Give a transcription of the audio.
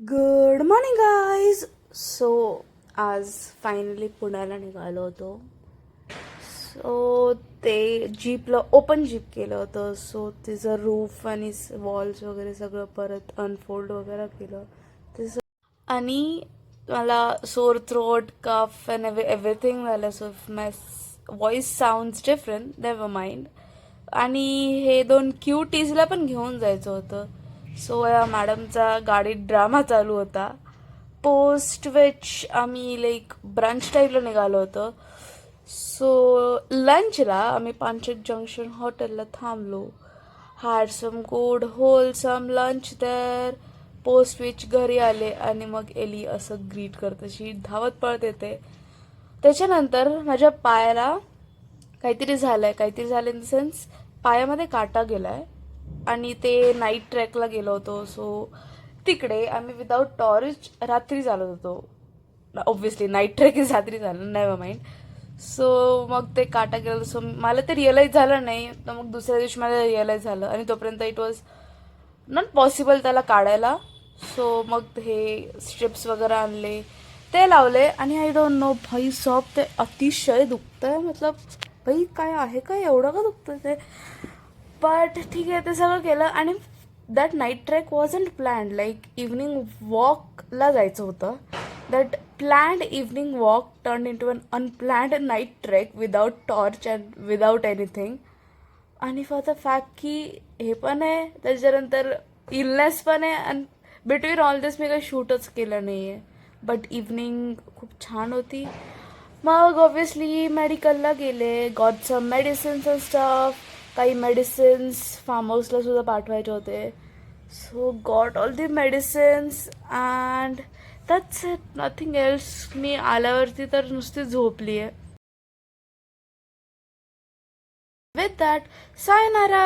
Good morning guys. So आज finally पुण्याला निघालो होतो. सो ते जीपला ओपन जीप केलं होतं. सो तिचं रूफ आणि वॉल्स वगैरे सगळं परत अनफोल्ड वगैरे केलं ते आणि मला sore throat cough and everything झालं. So if my voice sounds different never mind. आणि हे दोन क्यूटीजला पण घेऊन जायचं होतं. सो या मॅडमचा गाडीत ड्रामा चालू होता. पोस्ट विच आम्ही लाईक ब्रंच टाईपला निघालो होतो. सो लंचला आम्ही पानचेत जंक्शन हॉटेलला थांबलो. Had some good wholesome lunch there. Post which घरी आले आणि मग एली असं ग्रीट करत अशी धावत पळत येते. त्याच्यानंतर माझ्या पायाला काहीतरी झालं इन द सेन्स पायामध्ये काटा गेलाय आणि ते नाईट ट्रॅकला गेलो होतो. सो तिकडे आम्ही विदाऊट टॉर्च रात्री चालत होतो. ऑब्व्हियसली नाईट ट्रॅक इज रात्री झालं, नेव्हर माइंड. सो मग ते काटा गेलं. सो मला ते रिअलाईज झालं नाही. तर मग दुसऱ्या दिवशी मला रिअलाईज झालं आणि तोपर्यंत इट वॉज नॉट पॉसिबल त्याला काढायला. सो मग हे स्ट्रिप्स वगैरे आणले, ते लावले आणि आय डोंट नो भाई सॉब ते अतिशय दुखतंय. मतलब भाई काय आहे काय एवढं का दुखतं ते. बट ठीक आहे, ते सगळं केलं आणि that night trek wasn't planned. Like evening वॉकला जायचं होतं. That planned evening walk turn into un unplanned night trek without torch and without anything. आणि फॉर द फॅक्ट की हे पण आहे, त्याच्यानंतर इलनेस पण आहे आणि बिटवीन ऑल दिस मी काही शूटच केलं नाही आहे. बट इव्हनिंग खूप छान होती. मग ऑब्व्हियसली मेडिकलला गेले, got some medicines and stuff. काही मेडिसिन्स फार्म हाऊसला सुद्धा पाठवायचे होते. So got all the medicines and that's it, nothing else. मी आल्यावरती तर नुसती झोपली आहे. With that, sayonara.